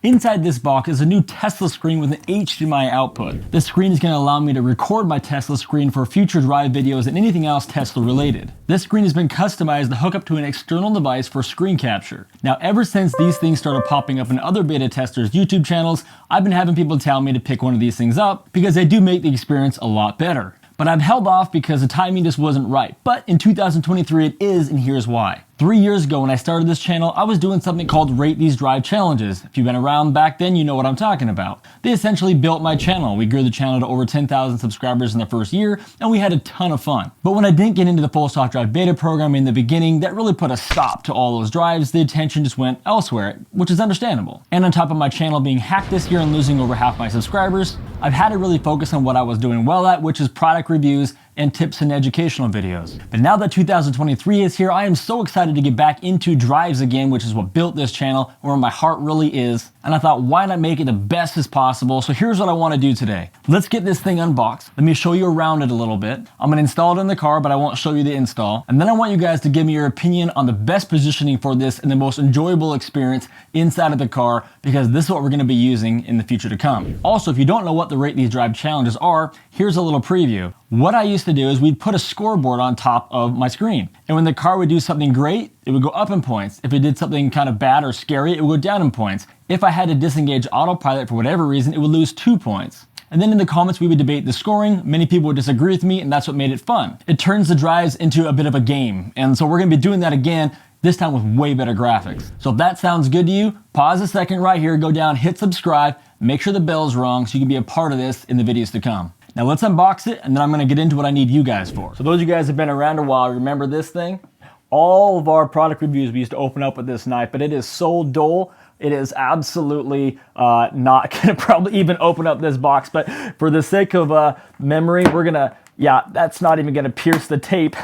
Inside this box is a new Tesla screen with an HDMI output. This screen is going to allow me to record my Tesla screen for future drive videos and anything else Tesla related. This screen has been customized to hook up to an external device for screen capture. Now, ever since these things started popping up in other beta testers' YouTube channels, I've been having people tell me to pick one of these things up because they do make the experience a lot better. But I've held off because the timing just wasn't right. But in 2023 it is, and here's why. 3 years ago when I started this channel, I was doing something called Rate These Drive Challenges. If you've been around back then, you know what I'm talking about. They essentially built my channel. We grew the channel to over 10,000 subscribers in the first year, and we had a ton of fun. But when I didn't get into the full soft drive beta program in the beginning, that really put a stop to all those drives. The attention just went elsewhere, which is understandable. And on top of my channel being hacked this year and losing over half my subscribers, I've had to really focus on what I was doing well at, which is product reviews and tips and educational videos. But now that 2023 is here, I am so excited to get back into drives again, which is what built this channel, where my heart really is. And I thought, why not make it the best as possible? So here's what I want to do today. Let's get this thing unboxed. Let me show you around it a little bit. I'm gonna install it in the car, but I won't show you the install. And then I want you guys to give me your opinion on the best positioning for this and the most enjoyable experience inside of the car, because this is what we're gonna be using in the future to come. Also, if you don't know what the Rate These Drive challenges are, here's a little preview. What I used to do is we'd put a scoreboard on top of my screen. And when the car would do something great, it would go up in points. If it did something kind of bad or scary, it would go down in points. If I had to disengage autopilot for whatever reason, it would lose 2 points. And then in the comments, we would debate the scoring. Many people would disagree with me, and that's what made it fun. It turns the drives into a bit of a game. And so we're gonna be doing that again, this time with way better graphics. So if that sounds good to you, pause a second right here, go down, hit subscribe, make sure the bell's rung so you can be a part of this in the videos to come. Now let's unbox it, and then I'm gonna get into what I need you guys for. So those of you guys have been around a while, remember this thing? All of our product reviews we used to open up with this knife, but it is so dull, it is absolutely not gonna probably even open up this box, but for the sake of memory, we're gonna, yeah, that's not even gonna pierce the tape.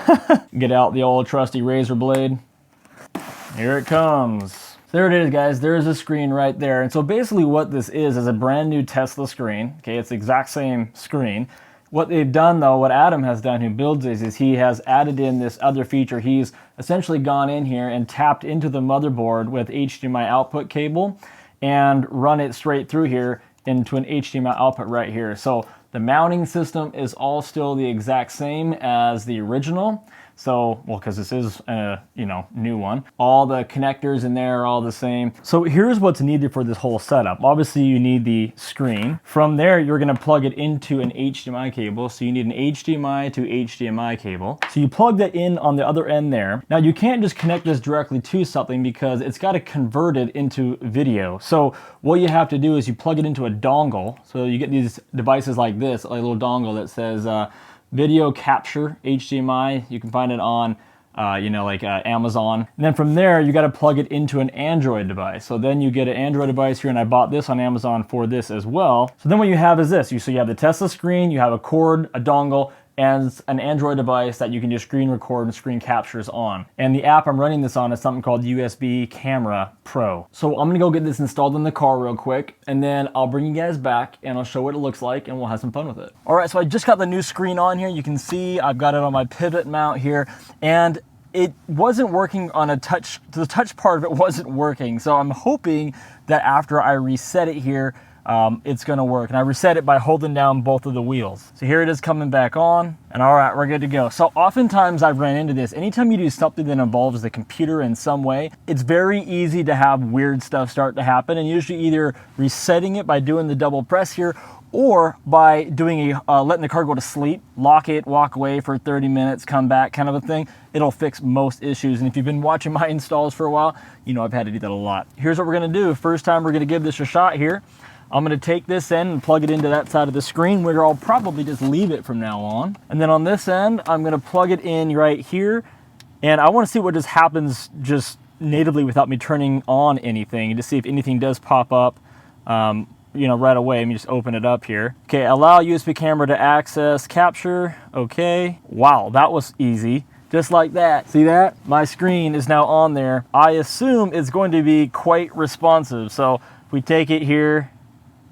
Get out the old trusty razor blade. Here it comes. There it is, guys. There's a screen right there. And so basically what this is a brand new Tesla screen. Okay, it's the exact same screen. What they've done though, what Adam has done who builds this, is he has added in this other feature. He's essentially gone in here and tapped into the motherboard with HDMI output cable and run it straight through here into an HDMI output right here. So the mounting system is all still the exact same as the original. So, well, because this is a, new one. All the connectors in there are all the same. So here's what's needed for this whole setup. Obviously, you need the screen. From there, you're gonna plug it into an HDMI cable. So you need an HDMI to HDMI cable. So you plug that in on the other end there. Now, you can't just connect this directly to something because it's got to convert it into video. So what you have to do is you plug it into a dongle. So you get these devices like this, like a little dongle that says, video capture HDMI. You can find it on, Amazon. And then from there, you got to plug it into an Android device. So then you get an Android device here, and I bought this on Amazon for this as well. So then what you have is this. So you have the Tesla screen, you have a cord, a dongle, and an Android device that you can just screen record and screen captures on. And the app I'm running this on is something called USB Camera Pro. So I'm gonna go get this installed in the car real quick, and then I'll bring you guys back and I'll show what it looks like, and we'll have some fun with it. All right, so I just got the new screen on here. You can see I've got it on my pivot mount here, and it wasn't working on a touch. The touch part of it wasn't working. So I'm hoping that after I reset it here, it's gonna work. And I reset it by holding down both of the wheels. So here it is coming back on, and all right, we're good to go. So oftentimes I've ran into this. Anytime you do something that involves the computer in some way, it's very easy to have weird stuff start to happen, and usually either resetting it by doing the double press here, or by doing letting the car go to sleep, lock it, walk away for 30 minutes, come back, kind of a thing. It'll fix most issues. And if you've been watching my installs for a while, you know I've had to do that a lot. Here's what we're gonna do. First time we're gonna give this a shot here. I'm gonna take this end and plug it into that side of the screen, where I'll probably just leave it from now on. And then on this end, I'm gonna plug it in right here. And I wanna see what just happens just natively without me turning on anything, to see if anything does pop up right away. Let me just open it up here. Okay, allow USB camera to access capture. Okay, wow, that was easy. Just like that. See that? My screen is now on there. I assume it's going to be quite responsive. So if we take it here,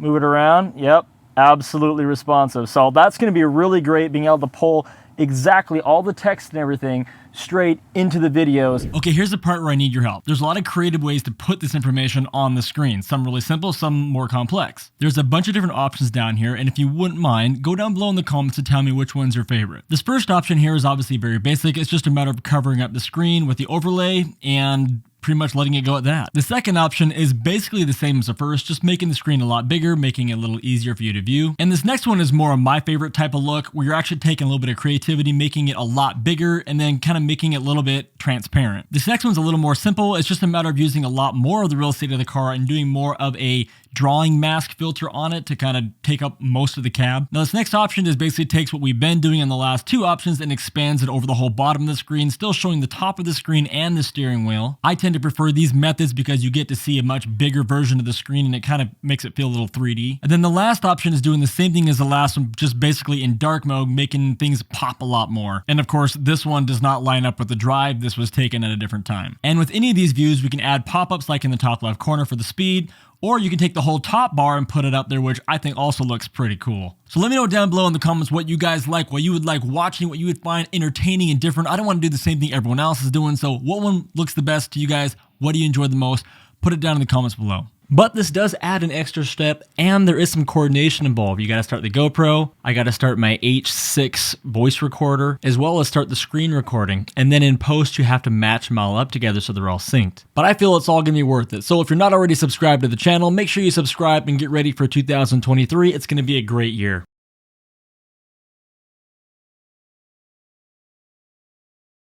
move it around, yep, absolutely responsive. So that's gonna be really great, being able to pull exactly all the text and everything straight into the videos. Okay, here's the part where I need your help. There's a lot of creative ways to put this information on the screen. Some really simple, some more complex. There's a bunch of different options down here, and if you wouldn't mind, go down below in the comments to tell me which one's your favorite. This first option here is obviously very basic. It's just a matter of covering up the screen with the overlay and pretty much letting it go at that. The second option is basically the same as the first, just making the screen a lot bigger, making it a little easier for you to view. And this next one is more of my favorite type of look, where you're actually taking a little bit of creativity, making it a lot bigger, and then kind of making it a little bit transparent. This next one's a little more simple. It's just a matter of using a lot more of the real estate of the car and doing more of a drawing mask filter on it to kind of take up most of the cab. Now this next option is basically takes what we've been doing in the last two options and expands it over the whole bottom of the screen, still showing the top of the screen and the steering wheel. I tend to prefer these methods because you get to see a much bigger version of the screen and it kind of makes it feel a little 3D. And then the last option is doing the same thing as the last one, just basically in dark mode, making things pop a lot more. And of course, this one does not line up with the drive. This was taken at a different time. And with any of these views, we can add pop-ups like in the top left corner for the speed, or you can take the whole top bar and put it up there, which I think also looks pretty cool. So let me know down below in the comments what you guys like, what you would like watching, what you would find entertaining and different. I don't want to do the same thing everyone else is doing, so what one looks the best to you guys? What do you enjoy the most? Put it down in the comments below. But this does add an extra step, and there is some coordination involved. You got to start the GoPro, I got to start my H6 voice recorder, as well as start the screen recording. And then in post, you have to match them all up together so they're all synced. But I feel it's all going to be worth it. So if you're not already subscribed to the channel, make sure you subscribe and get ready for 2023. It's going to be a great year.